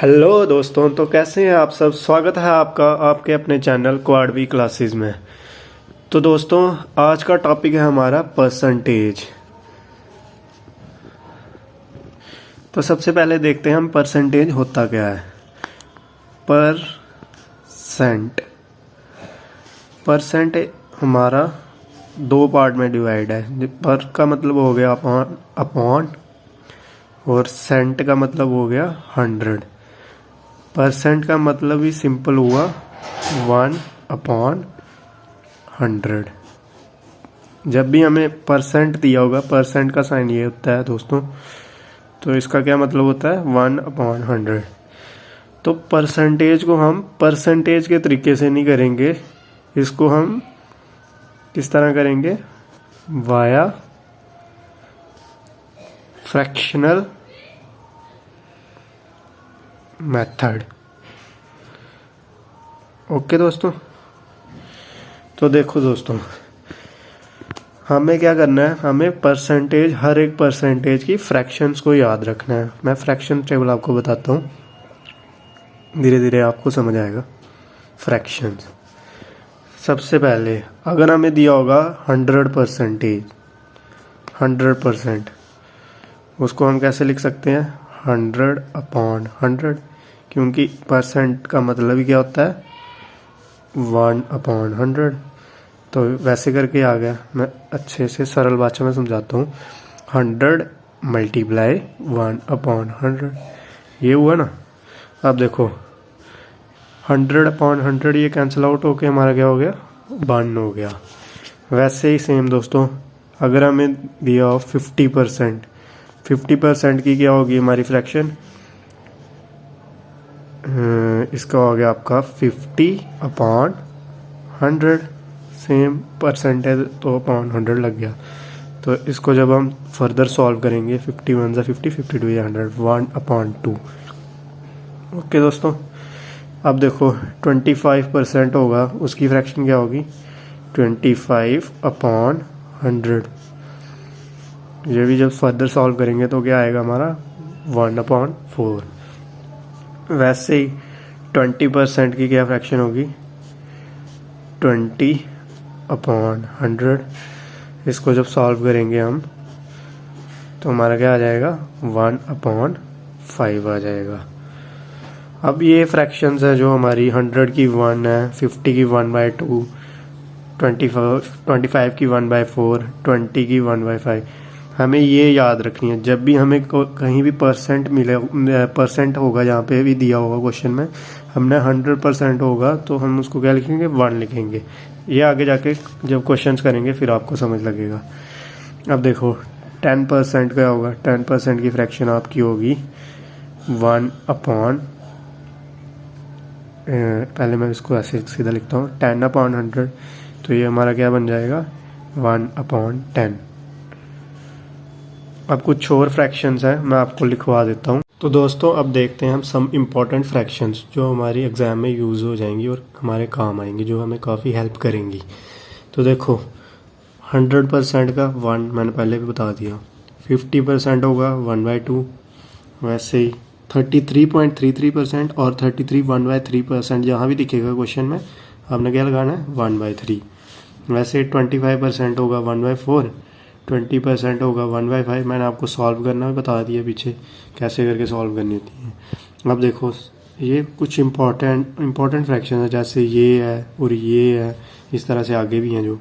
Hello दोस्तों, तो कैसे हैं आप सब। स्वागत है आपका आपके अपने चैनल क्वाडवी क्लासेस में। तो दोस्तों, आज का टॉपिक है हमारा परसेंटेज। तो सबसे पहले देखते हैं हम परसेंटेज होता क्या है। परसेंट हमारा दो पार्ट में डिवाइड है। पर का मतलब हो गया अपॉन और सेंट का मतलब हो गया 100। परसेंट का मतलब ही सिंपल हुआ 1/100। जब भी हमें परसेंट दिया होगा, परसेंट का साइन ये होता है दोस्तों, तो इसका क्या मतलब होता है 1/100। तो परसेंटेज को हम परसेंटेज के तरीके से नहीं करेंगे, इसको हम किस तरह करेंगे, वाया फ्रैक्शनल मेथड। ओके दोस्तों, तो देखो दोस्तों, हमें क्या करना है, हमें परसेंटेज, हर एक परसेंटेज की फ्रैक्शंस को याद रखना है। मैं फ्रैक्शन टेबल आपको बताता हूँ, धीरे धीरे आपको समझ आएगा। फ्रैक्शंस, सबसे पहले अगर हमें दिया होगा 100%, उसको हम कैसे लिख सकते हैं, 100/100, क्योंकि परसेंट का मतलब ही क्या होता है 1/100। तो वैसे करके आ गया। मैं अच्छे से सरल भाषा में समझाता हूँ। 100 × 1/100 ये हुआ ना। अब देखो 100/100 ये कैंसिल आउट होके हमारा क्या हो गया, 1 हो गया। वैसे ही सेम दोस्तों, अगर हमें दिया हो 50% की क्या होगी हमारी फ्रैक्शन, इसका हो गया आपका 50/100। सेम परसेंटेज तो अपॉन 100 लग गया। तो इसको जब हम फर्दर सॉल्व करेंगे, 51 × 50, 52 × 100, 1/2। ओके दोस्तों, अब देखो 25% होगा, उसकी फ्रैक्शन क्या होगी 25/100। ये भी जब फर्दर सॉल्व करेंगे तो क्या आएगा हमारा 1/4। वैसे ही 20% की क्या फ्रैक्शन होगी 20/100। इसको जब सॉल्व करेंगे हम तो हमारा क्या आ जाएगा 1/5 आ जाएगा। अब ये फ्रैक्शंस है जो हमारी 100 की 1 है, 50 की 1/2, 25 की 1/4, 20 की 1/5। हमें ये याद रखनी है। जब भी हमें कहीं भी परसेंट मिले, परसेंट होगा जहाँ पे भी दिया होगा क्वेश्चन में, हमने 100% होगा तो हम उसको क्या लिखेंगे 1 लिखेंगे। ये आगे जाके जब क्वेश्चंस करेंगे फिर आपको समझ लगेगा। अब देखो 10% क्या होगा, 10% की फ्रैक्शन आपकी होगी 1/, पहले मैं इसको ऐसे सीधा लिखता हूँ 10/100। तो ये हमारा क्या बन जाएगा 1/10। अब कुछ और फ्रैक्शंस हैं, मैं आपको लिखवा देता हूँ। तो दोस्तों, अब देखते हैं हम सम इम्पॉर्टेंट फ्रैक्शंस जो हमारी एग्ज़ाम में यूज़ हो जाएंगी और हमारे काम आएंगी, जो हमें काफ़ी हेल्प करेंगी। तो देखो 100% का 1 मैंने पहले भी बता दिया। 50% होगा 1/2। वैसे ही 33.33% और 33 1/3% जहाँ भी दिखेगा क्वेश्चन में आपने क्या लगाना है 1/3। वैसे 25% होगा 1/4, 20% होगा 1/5। मैंने आपको सॉल्व करना भी बता दिया पीछे, कैसे करके सॉल्व करनी होती है। अब देखो ये कुछ इम्पोर्टेंट फ्रैक्शन है, जैसे ये है और ये है, इस तरह से आगे भी हैं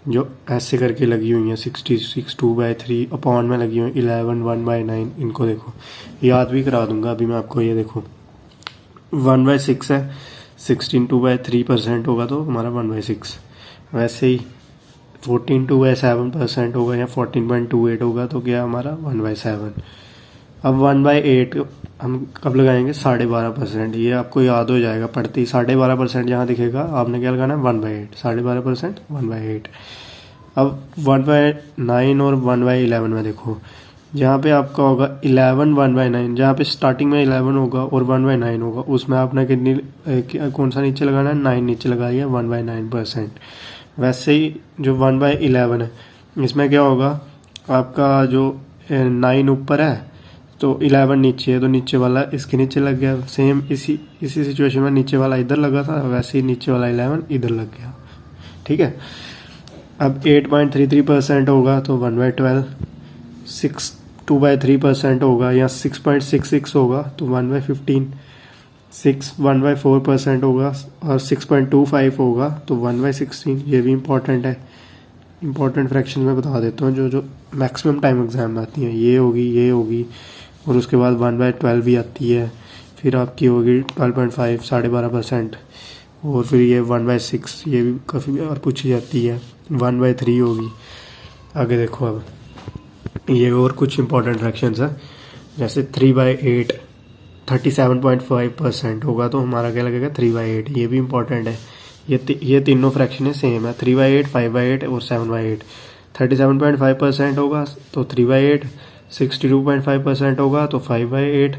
जो ऐसे करके लगी हुई हैं। 66 2/3 अपॉन में लगी हुई 11 1/9। इनको देखो याद भी करा दूंगा अभी मैं आपको। ये देखो 1/6 है, 16 2/3% होगा तो हमारा 1/6। वैसे ही 14 2/7% होगा या 14.28 होगा तो क्या हमारा 1/7। अब 1/8 हम कब लगाएंगे 12.5%। ये आपको याद हो जाएगा पढ़ते ही। 12.5% जहाँ दिखेगा आपने क्या लगाना है 1/8, 12.5% 1/8। अब 1/9 और 1/11 में देखो, जहाँ पे आपका होगा 11 1/9, जहाँ पे स्टार्टिंग में 11 होगा और 1/9 होगा, उसमें आपने कितनी कौन सा नीचे लगाना है 9 नीचे लगाइए 1/9%। वैसे ही जो 1/11 है, इसमें क्या होगा आपका जो 9 ऊपर है तो 11 नीचे है तो नीचे वाला इसके नीचे लग गया। सेम इसी सिचुएशन में नीचे वाला इधर लगा था, वैसे ही नीचे वाला 11 इधर लग गया। ठीक है, अब 8.33% होगा तो 1/12, 2/3% होगा या 6.66 होगा तो 1/15, 1/4% होगा और 6.25 होगा तो 1/16। ये भी इम्पोर्टेंट है, इम्पोर्टेंट फ्रैक्शन में बता देता हूँ जो मैक्सिमम टाइम एग्जाम में आती हैं। ये होगी और उसके बाद 1/12 भी आती है, फिर आपकी होगी 12.5, 12.5%, और फिर ये 1/6, ये भी काफ़ी बार पूछी जाती है। 1/3 होगी। आगे देखो, अब ये और कुछ इंपॉर्टेंट फ्रैक्शंस है, जैसे 3/8 37.5% होगा तो हमारा क्या लगेगा 3/8। ये भी इम्पोर्टेंट है। ये तीनों फ्रैक्शन सेम है, 3/8, 5/8 और 7/8। 37.5% होगा तो 3/8, 62.5% होगा तो 5/8,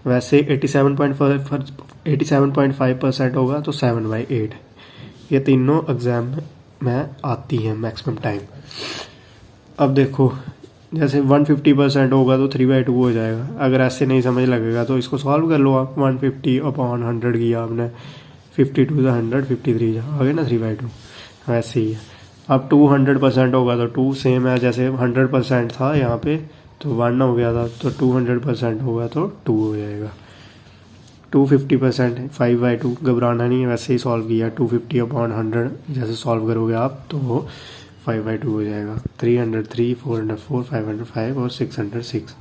वैसे 87.5% होगा तो 7/8। ये तीनों एग्जाम में आती हैं मैक्सिमम टाइम। अब देखो, जैसे 150% होगा तो 3/2 हो जाएगा। अगर ऐसे नहीं समझ लगेगा तो इसको सॉल्व कर लो आप। 150/100 किया आपने, 52 से 100, 53 जा आ गए ना 3/2, वैसे ही है। अब 200% होगा तो 2 सेम है, जैसे 100% था यहाँ पे तो 1 हो गया था, तो 200% होगा तो 2 हो जाएगा। 250% 5/2, घबराना नहीं है, वैसे ही सॉल्व किया। 250/100 जैसे सॉल्व करोगे आप तो वो 5/2 हो जाएगा। 303, 404, 505 और 606।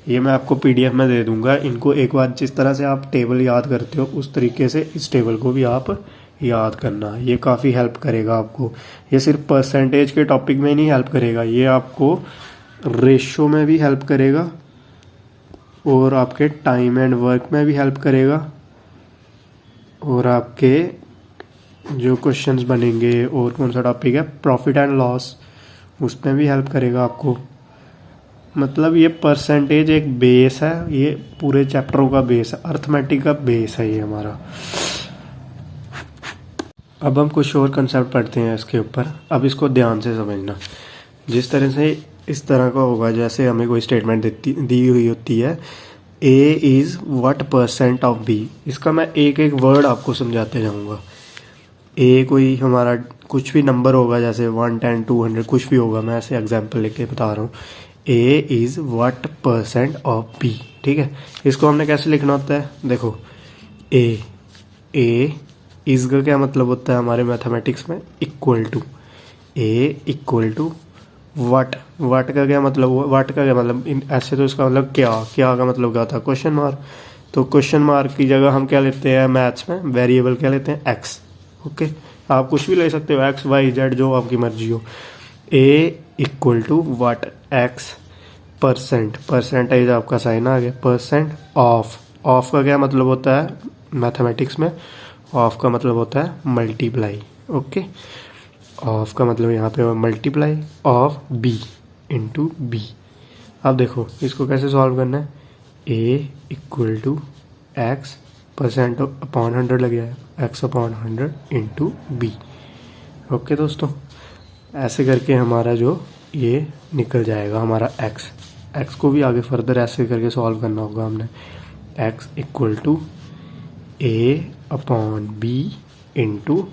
ये मैं आपको PDF में दे दूंगा। इनको एक बार जिस तरह से आप टेबल याद करते हो उस तरीके से इस टेबल को भी आप याद करना। ये काफ़ी हेल्प करेगा आपको। ये सिर्फ परसेंटेज के टॉपिक में नहीं हेल्प करेगा, ये आपको रेशो में भी हेल्प करेगा और आपके टाइम एंड वर्क में भी हेल्प करेगा, और आपके जो क्वेश्चंस बनेंगे, और कौन सा टॉपिक है, प्रॉफिट एंड लॉस, उसमें भी हेल्प करेगा आपको। मतलब ये परसेंटेज एक बेस है, ये पूरे चैप्टरों का बेस है, अर्थमेटिक का बेस है ये हमारा। अब हम कुछ और कंसेप्ट पढ़ते हैं इसके ऊपर। अब इसको ध्यान से समझना। जिस तरह से इस तरह का होगा, जैसे हमें कोई स्टेटमेंट दी हुई होती है, A is what % of B। इसका मैं एक एक वर्ड आपको समझाते जाऊंगा। A कोई हमारा कुछ भी नंबर होगा, जैसे 1, 10, 200 कुछ भी होगा, मैं ऐसे एग्जांपल लेके बता रहा हूँ। A is what % of B। ठीक है, इसको हमने कैसे लिखना होता है, देखो A इज़ का क्या मतलब होता है हमारे मैथमेटिक्स में, equal to. A equal to what का क्या मतलब हुआ, व्हाट का क्या मतलब, ऐसे तो इसका मतलब क्या का मतलब क्या था, क्वेश्चन मार्क। तो क्वेश्चन मार्क की जगह हम क्या लेते हैं मैथ्स में, वेरिएबल क्या लेते हैं, x। ओके, आप कुछ भी ले सकते हो, x, y, z, जो आपकी मर्जी हो। A equal to what, x percentage आपका साइन आ गया, % ऑफ का क्या मतलब होता है मैथमेटिक्स में, ऑफ का मतलब होता है मल्टीप्लाई। ओके, ऑफ का मतलब यहाँ पे multiply of B into B। अब देखो इसको कैसे सॉल्व करना है, A इक्वल टू x %/100 लग गया है, x/100 इंटू B। ओके दोस्तों, ऐसे करके हमारा जो ये निकल जाएगा हमारा x को भी आगे फर्दर ऐसे करके सॉल्व करना होगा हमने। x equal to A/B into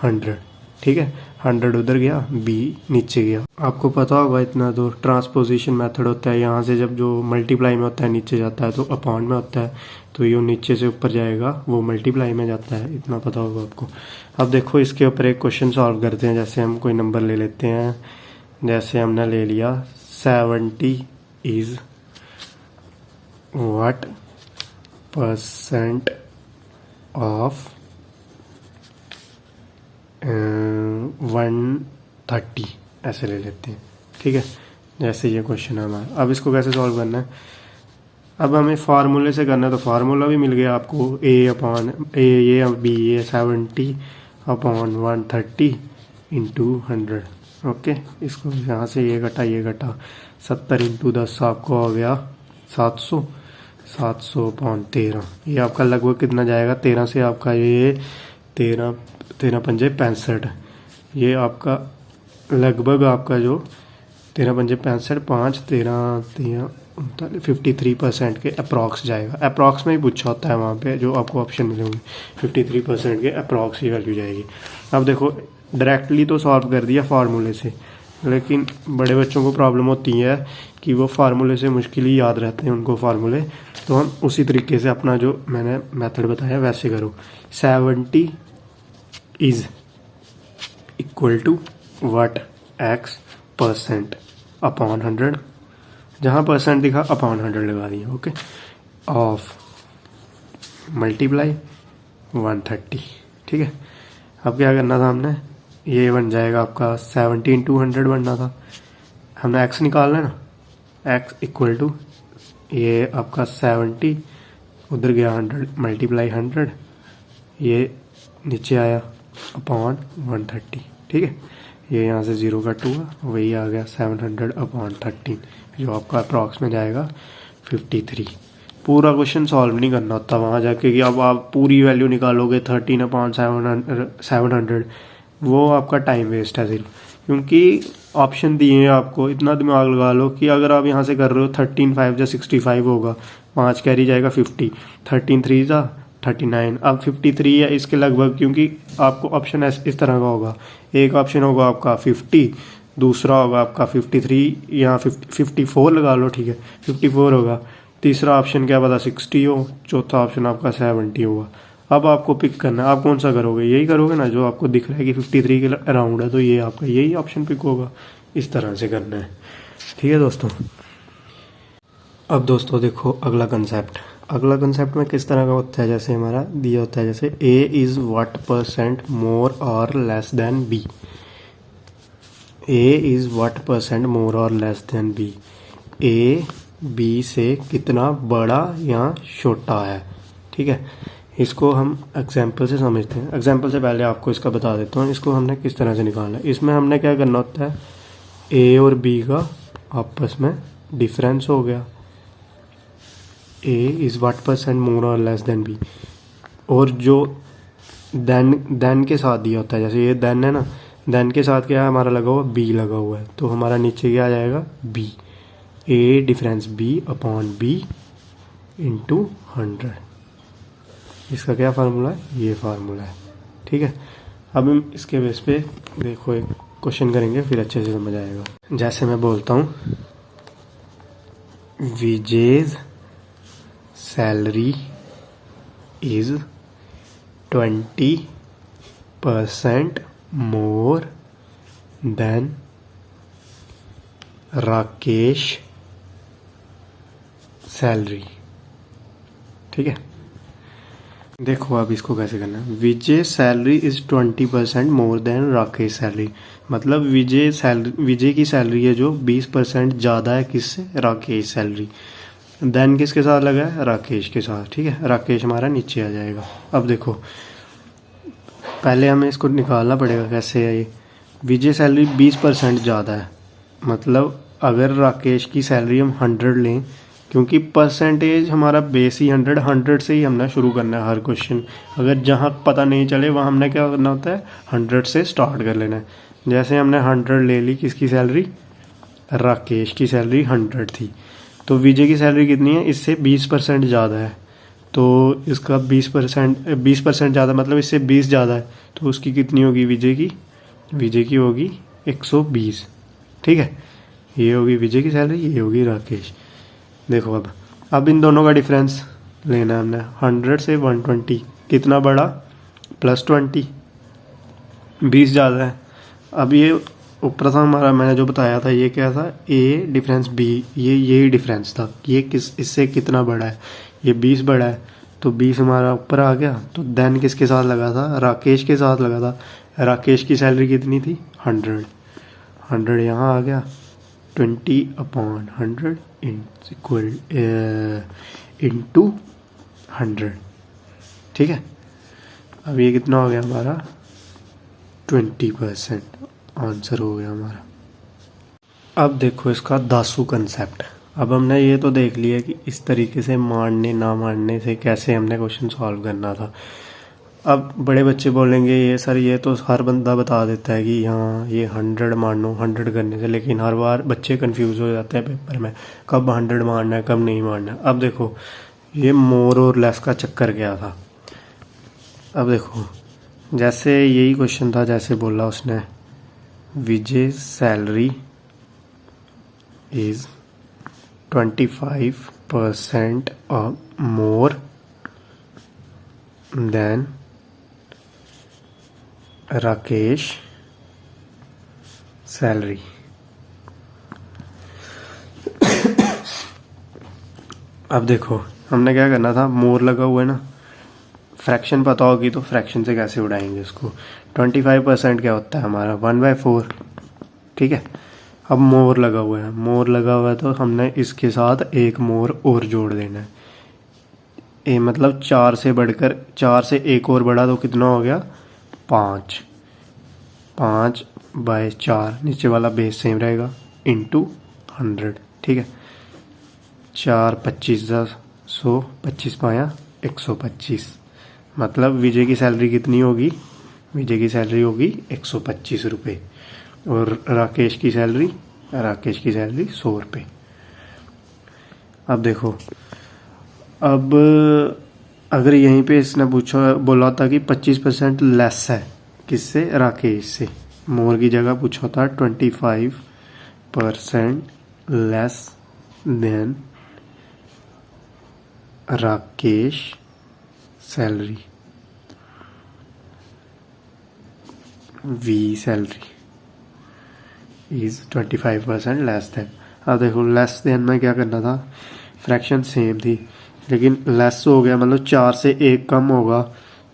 100। ठीक है, 100 उधर गया, B नीचे गया। आपको पता होगा इतना तो ट्रांसपोजिशन मेथड होता है, यहाँ से जब जो मल्टीप्लाई में होता है नीचे जाता है तो अपॉन में होता है, तो ये नीचे से ऊपर जाएगा वो मल्टीप्लाई में जाता है, इतना पता होगा आपको। अब देखो इसके ऊपर एक क्वेश्चन सॉल्व करते हैं। जैसे हम कोई नंबर ले लेते हैं, जैसे हमने ले लिया 70 इज़ व्हाट % ऑफ 130, ऐसे ले लेते हैं। ठीक है, जैसे ये क्वेश्चन है हमारा। अब इसको कैसे सॉल्व करना है, अब हमें फार्मूले से करना है, तो फार्मूला भी मिल गया आपको, ये 70/130 इंटू 100। ओके, इसको यहाँ से ये घटा 70 इंटू 10 आपको हो गया 700, 700/13। ये आपका लगभग कितना जाएगा, 13 से आपका ये 13 पंजे 65। ये आपका लगभग आपका जो 13 पंजे 65, 5 13 53% के अप्रॉक्स जाएगा। अप्रॉक्स में ही पूछा होता है वहाँ पे, जो आपको ऑप्शन मिले होंगे 53% के अप्रॉक्स ही वैल्यू जाएगी। अब देखो डायरेक्टली तो सॉल्व कर दिया फार्मूले से, लेकिन बड़े बच्चों को प्रॉब्लम होती है कि वो फार्मूले से मुश्किल ही याद रहते हैं उनको फार्मूले। तो हम उसी तरीके से अपना जो मैंने मेथड बताया वैसे करो। 70 is equal to what x percent upon 100, जहाँ परसेंट दिखा अपॉन 100 लगा दिया, ओके, ऑफ मल्टीप्लाई 130। ठीक है, अब क्या करना था हमने, ये बन जाएगा आपका 70 इंटू 100 बनना था, हमने x निकालना है ना, x इक्वल टू ये आपका 70 उधर गया 100 मल्टीप्लाई 100, ये नीचे आया अपॉन 130। ठीक है, ये यहाँ से 0 कट हुआ, वही आ गया 700 अपॉन 13, जो आपका अप्रॉक्स में जाएगा 53। पूरा क्वेश्चन सॉल्व नहीं करना होता वहाँ जाके कि अब आप पूरी वैल्यू निकालोगे 13 अपॉन 700, वो आपका टाइम वेस्ट है सिर्फ, क्योंकि ऑप्शन दिए हैं आपको। इतना दिमाग लगा लो कि अगर आप यहाँ से कर रहे हो 13 5 या 65 होगा, 5 कैरी जाएगा 50, 13 3 जा 39, अब 53 है इसके लगभग, क्योंकि आपको ऑप्शन इस तरह का होगा। एक ऑप्शन होगा आपका 50, दूसरा होगा आपका 53 या 54 लगा लो, ठीक है 54 होगा, तीसरा ऑप्शन क्या पता 60 हो, चौथा ऑप्शन आपका 70 होगा। अब आपको पिक करना है, आप कौन सा करोगे, यही करोगे ना जो आपको दिख रहा है कि 53 के अराउंड है, तो ये आपका यही ऑप्शन पिक होगा। इस तरह से करना है, ठीक है दोस्तों। अब दोस्तों देखो अगला कंसेप्ट में किस तरह का होता है, जैसे हमारा दिया होता है जैसे a is what percent more और less than b, a is what percent more और less than b, a b से कितना बड़ा या छोटा है। ठीक है, इसको हम एग्जाम्पल से समझते हैं। एग्जाम्पल से पहले आपको इसका बता देता हूँ, इसको हमने किस तरह से निकालना है। इसमें हमने क्या करना होता है, a और b का आपस में डिफरेंस हो गया, a is what percent more और लेस देन b, और जो देन के साथ दिया होता है, जैसे ये देन है ना, देन के साथ क्या है हमारा लगा हुआ b लगा हुआ है, तो हमारा नीचे क्या आ जाएगा b, a difference b upon b into 100। इसका क्या फार्मूला है, ये फार्मूला है। ठीक है, अब हम इसके बेस पे देखो एक क्वेश्चन करेंगे, फिर अच्छे से समझ आएगा। जैसे मैं बोलता हूँ Vijay's salary is 20% more than Rakesh salary. ठीक है, देखो अब इसको कैसे करना है। Vijay salary is 20% more than Rakesh salary, मतलब विजय की सैलरी है जो 20% ज़्यादा है किससे, राकेश सैलरी। देन किसके साथ लगा है, राकेश के साथ। ठीक है, राकेश हमारा नीचे आ जाएगा। अब देखो पहले हमें इसको निकालना पड़ेगा, कैसे है ये, विजय सैलरी 20% ज़्यादा है, मतलब अगर राकेश की सैलरी हम 100 लें, क्योंकि परसेंटेज हमारा बेस ही 100 से ही हमने शुरू करना है हर क्वेश्चन। अगर जहाँ पता नहीं चले वहाँ हमने क्या करना होता है, 100 से स्टार्ट कर लेना है। जैसे हमने 100 ले ली, किसकी सैलरी, राकेश की सैलरी 100 थी, तो विजय की सैलरी कितनी है, इससे 20% ज़्यादा है, तो इसका 20% ज़्यादा मतलब इससे 20 ज़्यादा है, तो उसकी कितनी होगी, विजय की होगी 120। ठीक है, ये होगी विजय की सैलरी, ये होगी राकेश। देखो अब इन दोनों का डिफरेंस लेना है हमने, 100 से 120 कितना बड़ा, +20, 20 ज़्यादा है। अब ये ऊपर था हमारा, मैंने जो बताया था ये क्या था, a डिफरेंस b, यही डिफरेंस था, ये इससे कितना बड़ा है, ये 20 बड़ा है, तो 20 हमारा ऊपर आ गया। तो देन किसके साथ लगा था, राकेश के साथ लगा था। राकेश की सैलरी कितनी थी, 100 यहाँ आ गया, 20/100 इक्वल इंटू 100। ठीक है, अब ये कितना हो गया हमारा, 20% आंसर हो गया हमारा। अब देखो इसका दासू कंसेप्ट। अब हमने ये तो देख लिया कि इस तरीके से मारने ना मारने से कैसे हमने क्वेश्चन सॉल्व करना था। अब बड़े बच्चे बोलेंगे ये सर ये तो हर बंदा बता देता है कि हाँ ये 100 मानो 100 करने से, लेकिन हर बार बच्चे कंफ्यूज हो जाते हैं पेपर में कब 100 मारना है कब नहीं मारना है। अब देखो ये मोर और लेस का चक्कर क्या था। अब देखो जैसे यही क्वेश्चन था, जैसे बोला उसने Vijay salary is 25% more than Rakesh salary. अब देखो हमने क्या करना था, मोर लगा हुआ है ना, फ्रैक्शन पता होगी तो फ्रैक्शन से कैसे उड़ाएंगे उसको। 25% क्या होता है हमारा 1/4, ठीक है। अब मोर लगा हुआ है, मोर लगा हुआ है तो हमने इसके साथ एक मोर और जोड़ देना है। ए मतलब 4 से बढ़कर 4 से एक और बढ़ा तो कितना हो गया 5, 5/4, नीचे वाला बेस सेम रहेगा, इंटू 100, ठीक है। 4 25 100, 25 पाया 125, मतलब विजय की सैलरी कितनी होगी, विजय की सैलरी होगी 125 रुपये, और राकेश की सैलरी 100 रुपये। अब देखो, अब अगर यहीं पे इसने बोला था कि 25% लेस है किससे, राकेश से, मोर की जगह पूछा था 25% less than Rakesh salary, B salary is 25% less than. अब देखो लेस देन में क्या करना था, फ्रैक्शन सेम थी लेकिन लेस हो गया, मतलब 4 से 1 कम होगा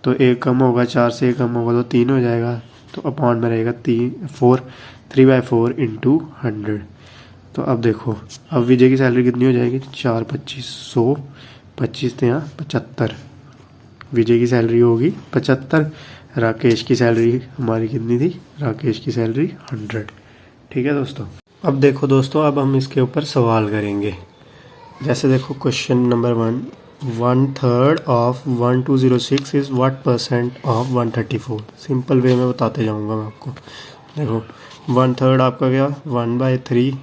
तो 1 कम होगा, 4 से 1 कम होगा तो 3 हो जाएगा, तो अपॉन में रहेगा 3/4 इंटू 100। तो अब देखो, अब विजय की सैलरी कितनी हो जाएगी, 4 25 100, 25 यहाँ 75, विजय की सैलरी होगी 75, राकेश की सैलरी हमारी कितनी थी, राकेश की सैलरी 100, ठीक है दोस्तों। अब देखो दोस्तों, अब हम इसके ऊपर सवाल करेंगे। जैसे देखो question number 1, 1/3 of 1206 is what % of 134। Simple way में बताते जाऊंगा मैं आपको। देखो 1/3 आपका क्या, 1/3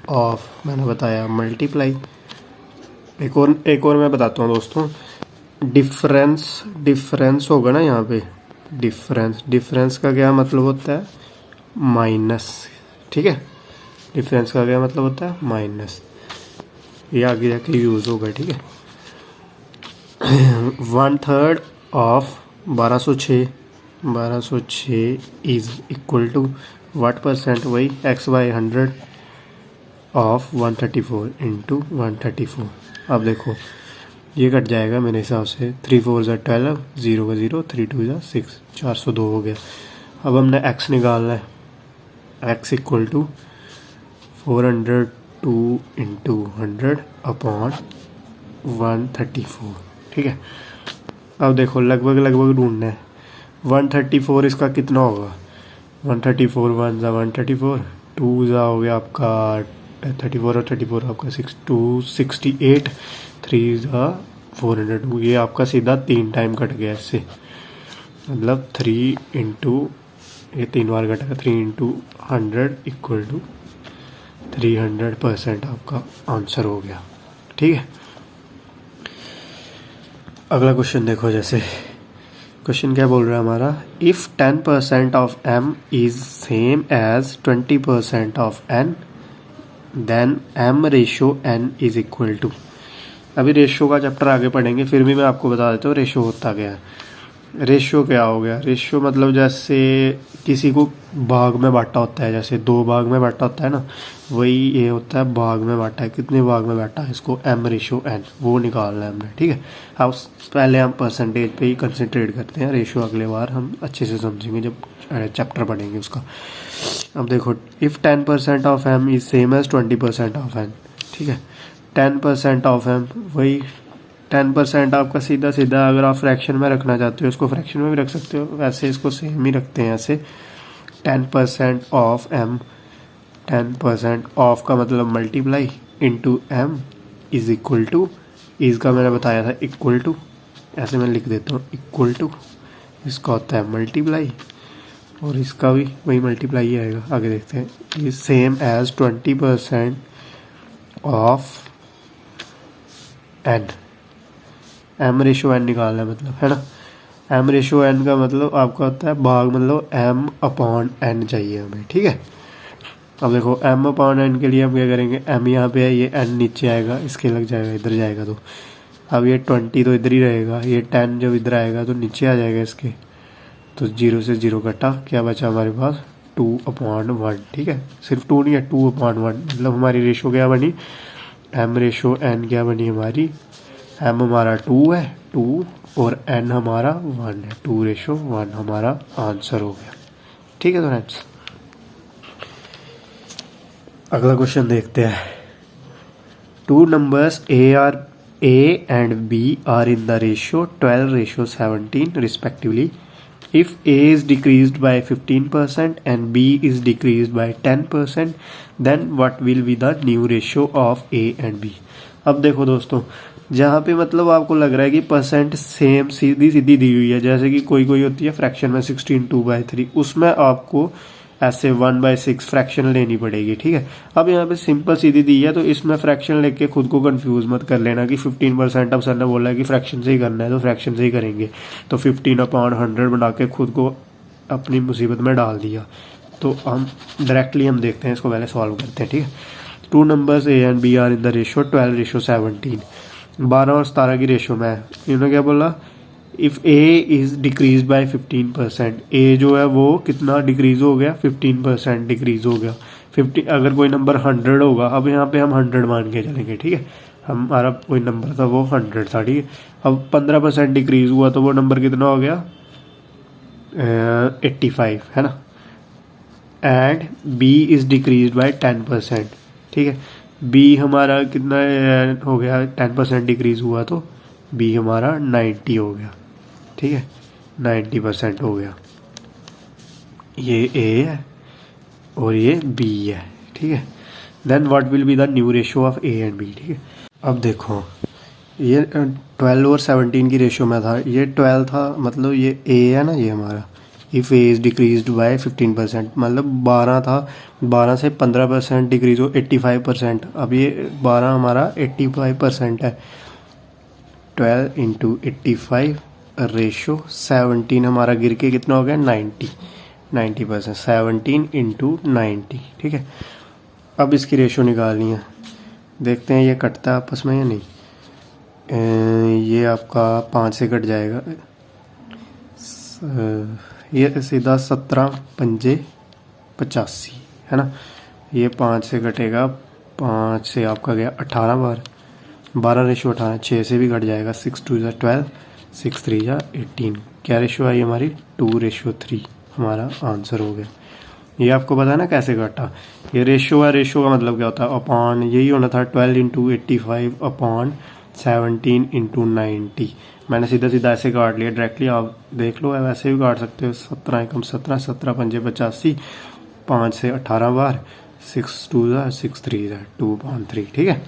ऑफ, मैंने बताया मल्टीप्लाई। एक और मैं बताता हूँ दोस्तों, डिफरेंस होगा ना यहाँ पे, डिफरेंस का क्या मतलब होता है, माइनस, ठीक है। डिफरेंस का क्या मतलब होता है, माइनस, ये आगे जाके यूज़ होगा, ठीक है। 1/3 of 1206 is equal to what % वही x/100 ऑफ 134 इंटू 134। अब देखो ये कट जाएगा मेरे हिसाब से, 3 4 12, 0 का 0, 3 2 6, 402 हो गया। अब हमने x निकालना है, x equal to 402 into 100 upon 134, ठीक है। अब देखो लगभग ढूंढना है, 134 इसका कितना होगा, 134 1 ज़ा 134, 2 ज़ा हो गया आपका 34 और 34 आपका 268, 3 ज़ा 402, ये आपका सीधा 3 टाइम कट गया इससे, मतलब 3 इंटू, ये 3 बार कटेगा, 3 इंटू 100 इक्वल टू 300% आपका आंसर हो गया, ठीक है। अगला क्वेश्चन देखो, जैसे क्वेश्चन क्या बोल रहा है हमारा, if 10% of m is same as 20% of n then m ratio n is equal to. अभी रेशो का चैप्टर आगे पढ़ेंगे, फिर भी मैं आपको बता देता हूँ रेशो होता क्या है। रेशो क्या हो गया, रेशो मतलब जैसे किसी को भाग में बांटा होता है, जैसे 2 भाग में बांटा होता है ना, वही ये होता है भाग में बांटा है, कितने भाग में बांटा है, इसको m रेशो n वो निकालना है हमने, ठीक है। अब पहले हम परसेंटेज पे ही कंसंट्रेट करते हैं, रेशो अगले बार हम अच्छे से समझेंगे जब चैप्टर पढ़ेंगे उसका। अब देखो, if 10% of m is same as 20% of n, ठीक है। 10% ऑफ m, वही 10% आपका सीधा सीधा अगर आप फ्रैक्शन में रखना चाहते हो इसको फ्रैक्शन में भी रख सकते हो, वैसे इसको सेम ही रखते हैं ऐसे। 10% ऑफ m, 10% ऑफ का मतलब multiply into m is equal to, इसका मैंने बताया था इक्वल टू, ऐसे मैं लिख देता हूँ इक्वल टू इसका होता है मल्टीप्लाई, और इसका भी वही मल्टीप्लाई ही आएगा। आगे देखते हैं, ये same as 20% of n, m ratio n निकालना है मतलब, है ना। एम रेशो एन का मतलब आपका होता है भाग, मतलब एम अपॉन एन चाहिए हमें, ठीक है। अब देखो एम अपॉन एन के लिए हम क्या करेंगे, एम यहाँ पे है, ये एन नीचे आएगा, इसके लग जाएगा, इधर जाएगा तो अब ये 20 तो इधर ही रहेगा, ये 10 जब इधर आएगा तो नीचे आ जाएगा इसके, तो 0 से 0 कटा, क्या बचा हमारे पास 2/1, ठीक है। सिर्फ 2 नहीं है, 2/1, मतलब हमारी रेशो क्या बनी, एम रेशो एन क्या बनी हमारी, एम हमारा 2 है, 2 और एन हमारा 1 है, 2:1 हमारा आंसर हो गया, ठीक है। तो फ्रेंड्स अगला क्वेश्चन देखते हैं। Two numbers A and B are in the ratio 12:17 respectively. If A is decreased by 15% and B is decreased by 10%, then what will be the new ratio of A and B? अब देखो दोस्तों, जहाँ पे मतलब आपको लग रहा है कि परसेंट सेम सीधी सीधी दी हुई है, जैसे कि कोई कोई होती है फ्रैक्शन में 16 2/3, उसमें आपको ऐसे 1/6 फ्रैक्शन लेनी पड़ेगी, ठीक है। अब यहाँ पे सिंपल सीधी दी है, तो इसमें फ्रैक्शन लेके खुद को कंफ्यूज मत कर लेना कि 15%, अब सर ने बोला है कि फ्रैक्शन से ही करना है तो फ्रैक्शन से ही करेंगे, तो 15/100 बना के खुद को अपनी मुसीबत में डाल दिया। तो हम डायरेक्टली हम देखते हैं, इसको पहले सॉल्व करते हैं, ठीक है। Two numbers A and B are in the ratio 12:17, 12 और 17 की रेशो में है। इन्होंने क्या बोला, if A is decrease bye 15%, ए जो है वो कितना डिक्रीज हो गया, 15% डिक्रीज हो गया। 50, अगर कोई नंबर 100 होगा, अब यहाँ पे हम 100 मान के चलेंगे, ठीक है। हमारा कोई नंबर था वो 100 था, ठीक है। अब 15% डिक्रीज हुआ तो वो नंबर कितना हो गया, 85, है ना। And B is decrease by 10%, ठीक है। बी हमारा कितना हो गया, 10% डिक्रीज हुआ तो बी हमारा 90 हो गया, ठीक है, 90% हो गया। ये ए है और ये बी है, ठीक है। Then what will be the new ratio of A and B, ठीक है। अब देखो ये 12 और 17 की रेशियो में था, ये 12 था, मतलब ये ए है ना, ये हमारा if A is decreased bye 15%, मतलब 12 था, 12 से 15% डिक्रीज हो 85%। अब ये 12 हमारा 85% है, 12 इंटू 85 रेशो 17 हमारा गिर के कितना हो गया, 90%, 17 इंटू 90, ठीक है। अब इसकी रेशो निकालनी है, देखते हैं ये कटता है आपस में या नहीं। ये आपका 5 से कट जाएगा, ये सीधा 17×5 = 85, है ना। ये 5 से कटेगा, 5 से आपका गया 18 बार, 12:18, 6 से भी कट जाएगा, 6 2 = 12, 6 3 = 18, क्या रेशो आई हमारी, 2:3 हमारा आंसर हो गया। ये आपको पता है ना कैसे कटा, ये रेशो है, रेशो का मतलब क्या होता है, अपॉन, यही होना था 12 इंटू 85 अपॉन 17 इंटू 90। मैंने सीधा सीधा ऐसे काट लिया डायरेक्टली, आप देख लो वैसे भी काट सकते हो, 17 × 17, 17×5 = 85, 5 से 18 बार, 6 2 = 6 3 = 2/3, ठीक है।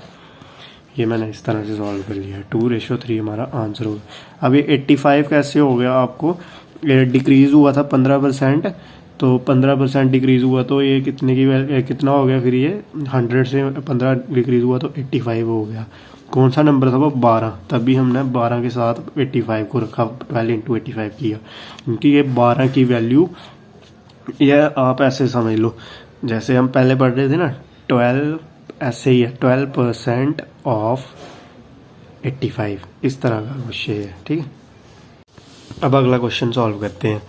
ये मैंने इस तरह से सॉल्व कर लिया, 2:3 हमारा आंसर हो गया। अब ये 85 कैसे हो गया, आपको डिक्रीज़ हुआ था 15%, तो 15% डिक्रीज़ हुआ तो ये कितने की कितना हो गया, फिर ये 100 से 15 डिक्रीज़ हुआ तो 85 हो गया। कौन सा नंबर था वो, 12, तभी हमने 12 के साथ 85 को रखा, 12 इंटू 85 किया, क्योंकि ये 12 की वैल्यू, यह आप ऐसे समझ लो जैसे हम पहले पढ़ रहे थे ना, 12 ऐसे ही है, 12% ऑफ 85, इस तरह का क्वेश्चन है, ठीक है। अब अगला क्वेश्चन सॉल्व करते हैं।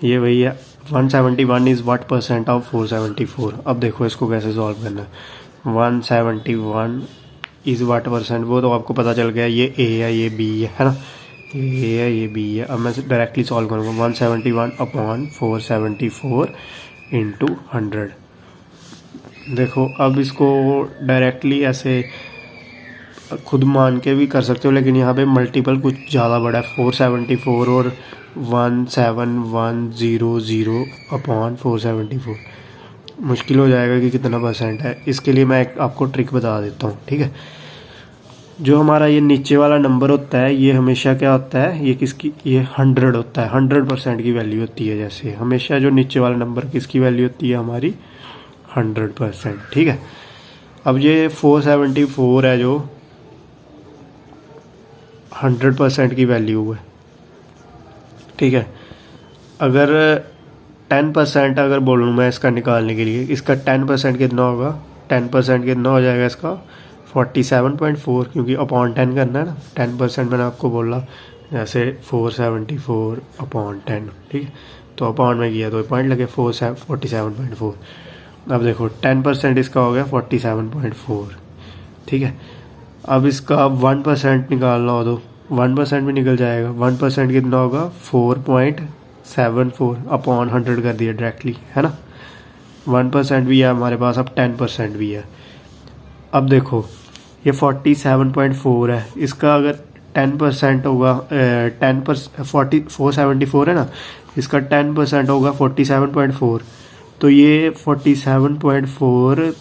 ये वही है, 171 इज़ व्हाट परसेंट ऑफ 474। अब देखो इसको कैसे सॉल्व करना है। 171 इज़ व्हाट परसेंट, वो तो आपको पता चल गया, ये ए है ये बी है ना, ये है ये बी है। अब मैं डायरेक्टली सॉल्व करूँगा, 171 अपॉन 474 इंटू 100। देखो अब इसको डायरेक्टली ऐसे खुद मान के भी कर सकते हो, लेकिन यहाँ पे मल्टीपल कुछ ज़्यादा बड़ा है, 474 और 17100 अपॉन 474, मुश्किल हो जाएगा कि कितना परसेंट है। इसके लिए मैं एक आपको ट्रिक बता देता हूँ, ठीक है। जो हमारा ये नीचे वाला नंबर होता है ये हमेशा क्या होता है, ये किसकी, ये 100 होता है, 100% की वैल्यू होती है। जैसे हमेशा जो नीचे वाला नंबर किसकी वैल्यू होती है, हमारी 100%। ठीक है। अब ये 474 है जो 100% की वैल्यू है। ठीक है। अगर 10% अगर बोलूँ मैं इसका निकालने के लिए, इसका 10% कितना होगा, 10% कितना हो जाएगा इसका 47.4, क्योंकि अपॉन 10 करना है ना। 10% मैंने आपको बोला, जैसे 474 अपॉन 10। ठीक है। तो अपॉन में किया तो पॉइंट लगे 47.4। अब देखो 10% इसका हो गया 47.4। ठीक है। अब इसका 1% निकालना हो तो 1% भी निकल जाएगा। 1% कितना होगा 4.74 अपॉन 100 कर दिया डायरेक्टली, है ना। 1% भी है हमारे पास, अब 10% भी है। अब देखो ये 47.4 है, इसका अगर 10% होगा 474 है ना, इसका 10% होगा 47.4। तो ये 47.4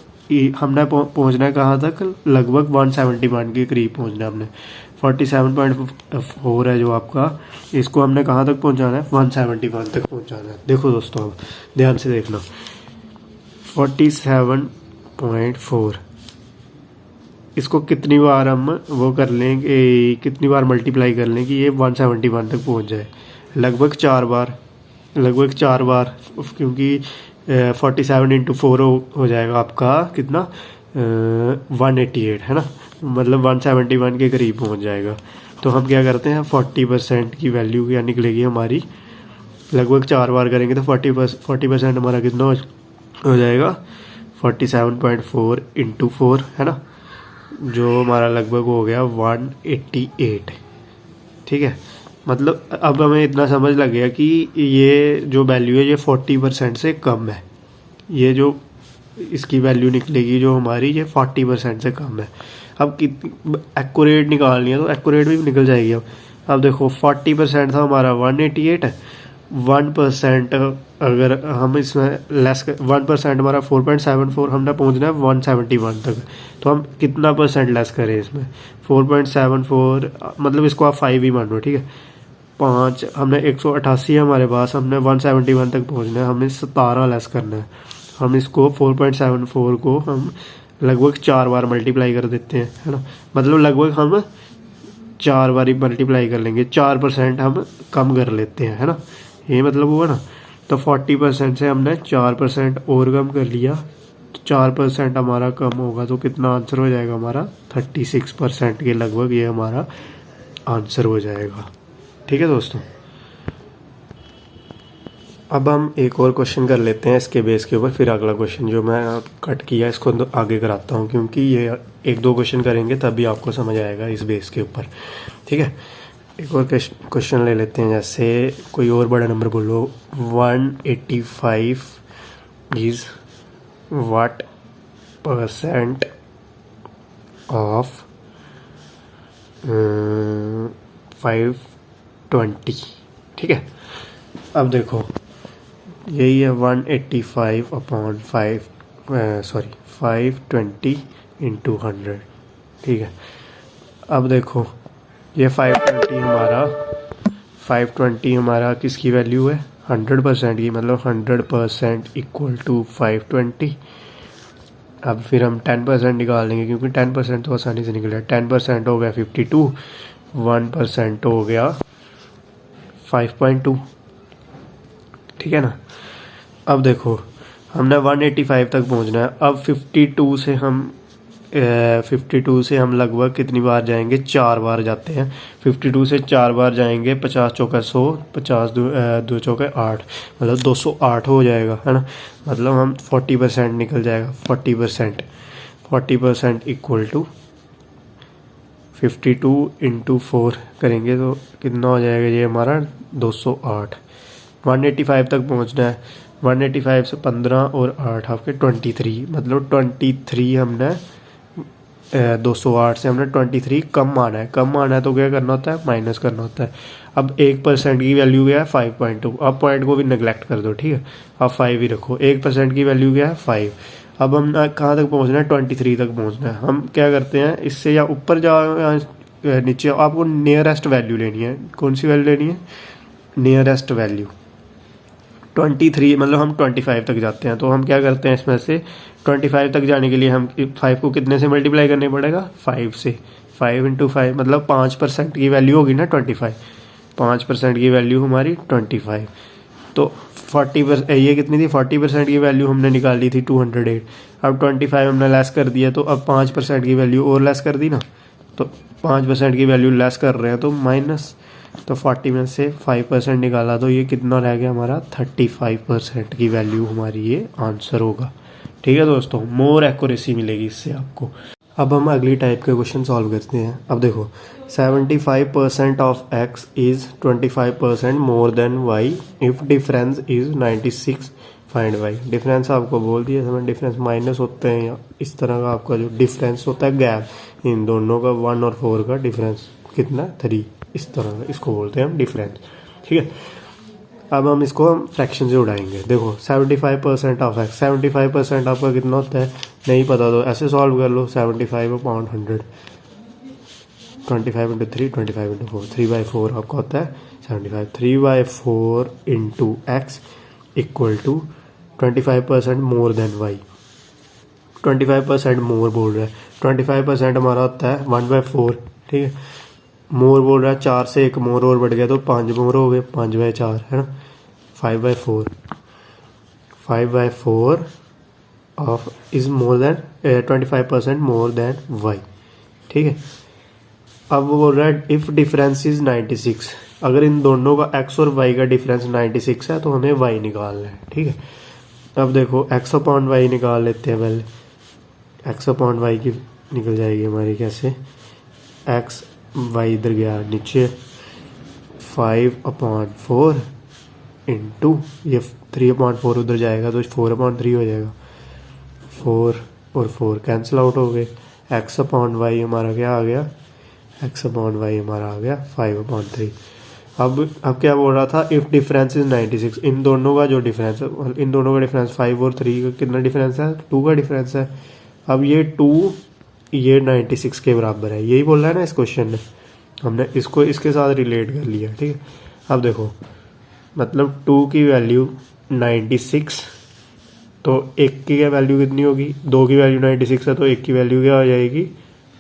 हमने पहुंचना है कहाँ तक, लगभग 171 के करीब पहुंचना है हमने। 47.4 है जो आपका, इसको हमने कहाँ तक पहुंचाना है, 171 तक पहुंचाना है। देखो दोस्तों अब ध्यान से देखना, 47.4 इसको कितनी बार हम वो कर लेंगे, कितनी बार मल्टीप्लाई कर लें कि ये 171 तक पहुंच जाए। लगभग 4 बार, लगभग 4 बार, क्योंकि 47 इंटू 4 हो जाएगा आपका कितना 188, है ना। मतलब 171 के करीब पहुंच जाएगा। तो हम क्या करते हैं 40% की वैल्यू क्या निकलेगी हमारी, लगभग 4 बार करेंगे तो 40% हमारा कितना हो जाएगा 47.4 इंटू 4, है ना, जो हमारा लगभग हो गया 188। ठीक है। मतलब अब हमें इतना समझ लग गया कि ये जो वैल्यू है ये 40% से कम है। ये जो इसकी वैल्यू निकलेगी जो हमारी, ये 40% से कम है। अब कितनी एक्यूरेट निकालनी है तो एक्यूरेट भी निकल जाएगी। अब देखो 40% था हमारा 188, 1% अगर हम इसमें लेस 1% हमारा 4.74, हमने पहुंचना है 171 तक। तो हम कितना परसेंट लेस करें इसमें, 4.74 मतलब इसको आप 5 ही मान लो। ठीक है। 5 हमने 188 है हमारे पास, हमने 171 तक पहुंचना है, हमें 17 लेस करना है। हम इसको 4.74 को हम लगभग 4 बार मल्टीप्लाई कर देते हैं, है ना। मतलब लगभग हम 4 बार ही मल्टीप्लाई कर लेंगे, 4% हम कम कर लेते हैं, है ना। ये मतलब हुआ ना। तो 40% से हमने 4% और कम कर लिया, तो 4% हमारा कम होगा तो कितना आंसर हो जाएगा हमारा 36% के लगभग ये हमारा आंसर हो जाएगा। ठीक है दोस्तों। अब हम एक और क्वेश्चन कर लेते हैं इसके बेस के ऊपर, फिर अगला क्वेश्चन जो मैं कट किया इसको आगे कराता हूँ, क्योंकि ये 1-2 क्वेश्चन करेंगे तभी आपको समझ आएगा इस बेस के ऊपर। ठीक है। एक और क्वेश्चन ले लेते हैं, जैसे कोई और बड़ा नंबर बोलो। 185 इज व्हाट परसेंट ऑफ 520। ठीक है। अब देखो यही है 185 अपॉन 520 इंटू 100। ठीक है। अब देखो ये 520 हमारा किसकी वैल्यू है, 100% की, मतलब 100% इक्वल टू 520। अब फिर हम 10% निकाल लेंगे, क्योंकि 10% तो आसानी से निकल जाए। 10% हो गया 52, 1% हो गया 5.2। ठीक है ना। अब देखो हमने 185 तक पहुंचना है। अब 52 से हम लगभग कितनी बार जाएंगे, 4 बार जाते हैं। 52 से 4 बार जाएंगे, 50 चौका 100, 50 2 चौका 8, मतलब 208 हो जाएगा, है ना। मतलब हम 40% निकल जाएगा। 40% इक्वल टू 52 इंटू 4 करेंगे तो कितना हो जाएगा, ये हमारा 208। 185 तक पहुंचना है। 185 से 15 और 8 आपके 23, मतलब 23 हमने 208 से हमने 23 कम माना है। कम माना है तो क्या करना होता है, माइनस करना होता है। अब 1% की वैल्यू क्या है 5.2। अब पॉइंट को भी नेग्लेक्ट कर दो। ठीक है। अब 5 ही रखो। 1% की वैल्यू क्या है 5। अब हम कहाँ तक पहुँचना है, 23 तक पहुँचना है। हम क्या करते हैं, इससे या ऊपर जाओ या नीचे, आपको नियरेस्ट वैल्यू लेनी है। कौन सी वैल्यू लेनी है, नियरेस्ट वैल्यू 23, मतलब हम 25 तक जाते हैं। तो हम क्या करते हैं, इसमें से 25 तक जाने के लिए हम 5 को कितने से मल्टीप्लाई करने पड़ेगा, 5 से। 5 × 5 मतलब 5% की वैल्यू होगी ना 25, 5% की वैल्यू हमारी 25। तो 40%, ये कितनी थी, 40% की वैल्यू हमने निकाली थी 208। अब 25 हमने लेस कर दिया, तो अब 5% की वैल्यू और लेस कर दी ना, तो 5% की वैल्यू लेस कर रहे हैं तो माइनस, तो 40 में से 5% निकाला तो ये कितना रह गया हमारा, 35% की वैल्यू हमारी ये आंसर होगा। ठीक है दोस्तों, मोर एक्यूरेसी मिलेगी इससे आपको। अब हम अगली टाइप के क्वेश्चन सॉल्व करते हैं। अब देखो, 75% of x is 25% more than y if difference is 96, find y। Difference आपको बोल दिया, समझ, डिफरेंस माइनस होते हैं या इस तरह का आपका जो डिफरेंस होता है, गैप इन दोनों का 1 और 4 का डिफरेंस कितना, 3, इस तरह का, इसको बोलते हैं हम डिफरेंस। ठीक है, अब हम इसको फ्रैक्शन से उड़ाएंगे। देखो 75% ऑफ x, 75% आपका कितना होता है नहीं पता तो ऐसे सॉल्व कर लो, 75/100, 25 × 3, 25 × 4, 3/4 आपका होता है 75। 3/4 × x equal to 25% more than y। 25% more बोल रहा है, 25% हमारा होता है 1/4। ठीक है, मोर बोल रहा है 4 से 1 मोर और बढ़ गया तो 5 मोर हो गए, 5/4 है ना, 5/4। 5/4 of is more than 25% more than y। ठीक है, अब वो बोल रहा है इफ़ डिफरेंस इज 96, अगर इन दोनों का x और y का डिफरेंस 96 है तो हमें y निकालना है। ठीक है, अब देखो x/y निकाल लेते हैं पहले। x/y की निकल जाएगी हमारी कैसे, x y इधर गया नीचे, 5/4 इंटू ये 3/4 उधर जाएगा तो 4/3 हो जाएगा, 4 और 4 कैंसिल आउट हो गए। x/y हमारा क्या आ गया, x/y हमारा आ गया 5/3। अब क्या बोल रहा था, इफ़ डिफरेंस इज 96, इन दोनों का जो डिफरेंस है, इन दोनों का डिफरेंस 5 और 3 का कितना डिफरेंस है, 2 का डिफरेंस है। अब ये 2 ये 96 के बराबर है, यही बोल रहा है ना इस क्वेश्चन में, हमने इसको इसके साथ रिलेट कर लिया। ठीक है, अब देखो मतलब 2 की वैल्यू 96, तो 1 की वैल्यू कितनी होगी, 2 की वैल्यू 96 है तो 1 की वैल्यू क्या हो जाएगी,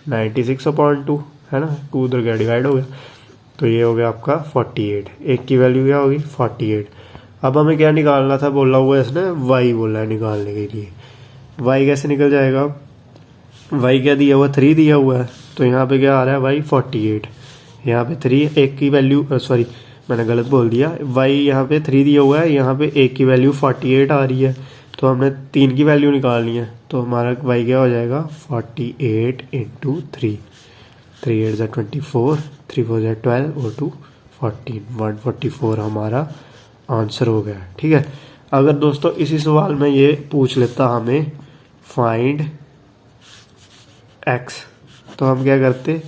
96/2 है ना, 2 उधर गया डिवाइड हो गया, तो ये हो गया आपका 48। 1 की वैल्यू क्या होगी, 48। अब हमें क्या निकालना था, बोला हुआ है इसने y बोला है निकालने के लिए। y कैसे निकल जाएगा, y क्या दिया हुआ, 3 दिया हुआ है, तो यहाँ पे क्या आ रहा है y 48, यहाँ पे 3, 1 की वैल्यू सॉरी मैंने गलत बोल दिया, y यहाँ पे 3 दिया हुआ है, यहाँ पे 1 की वैल्यू 48 आ रही है, तो हमने 3 की वैल्यू निकालनी है, तो हमारा y क्या हो जाएगा 48 × 3, 3 8 = 24, 3 4 = 12 और 2 14, 144 हमारा आंसर हो गया। ठीक है, अगर दोस्तों इसी सवाल में ये पूछ लेता हमें फाइंड x, तो हम क्या करते,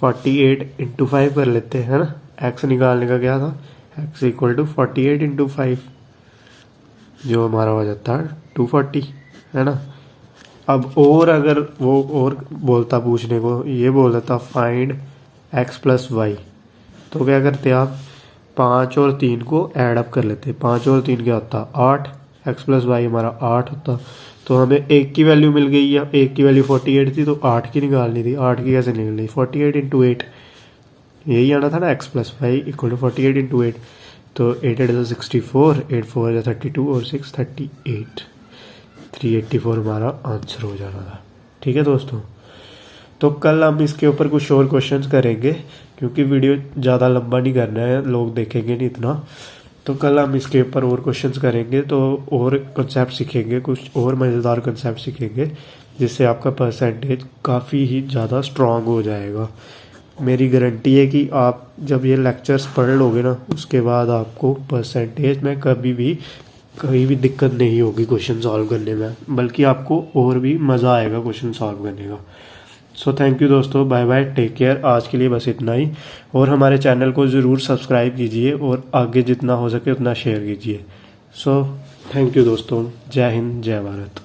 48 × 5 कर लेते हैं ना, x निकालने का क्या था, x = 48 × 5, जो हमारा हो जाता है 240 है ना। अब और अगर वो और बोलता पूछने को, ये बोल देता फाइंड x + y, तो क्या करते आप, 5 और 3 को ऐड अप कर लेते, 5 और 3 क्या होता 8, x + y हमारा 8 होता, तो हमें 1 की वैल्यू मिल गई है, 1 की वैल्यू 48 थी तो 8 की निकालनी थी, 8 की कैसे निकल रही, 48 × 8, यही आना था ना, x + y = 48 × 8, तो 8 8 = 64, 8 4 = 32 और 6 38, 384 हमारा आंसर हो जाना था। ठीक है दोस्तों, तो कल हम इसके ऊपर कुछ और क्वेश्चंस करेंगे, क्योंकि वीडियो ज़्यादा लंबा नहीं करना है, लोग देखेंगे नहीं इतना, तो कल हम इसके ऊपर और क्वेश्चंस करेंगे, तो और कंसेप्ट सीखेंगे, कुछ और मज़ेदार कंसेप्ट सीखेंगे, जिससे आपका परसेंटेज काफ़ी ही ज़्यादा स्ट्रांग हो जाएगा। मेरी गारंटी है कि आप जब ये लेक्चर्स पढ़ लोगे ना, उसके बाद आपको परसेंटेज में कभी भी दिक्कत नहीं होगी क्वेश्चन सॉल्व करने में, बल्कि आपको और भी मज़ा आएगा क्वेश्चन सॉल्व करने का। सो थैंक यू दोस्तों, बाय बाय, टेक केयर। आज के लिए बस इतना ही, और हमारे चैनल को ज़रूर सब्सक्राइब कीजिए और आगे जितना हो सके उतना शेयर कीजिए। सो थैंक यू दोस्तों, जय हिंद, जय भारत।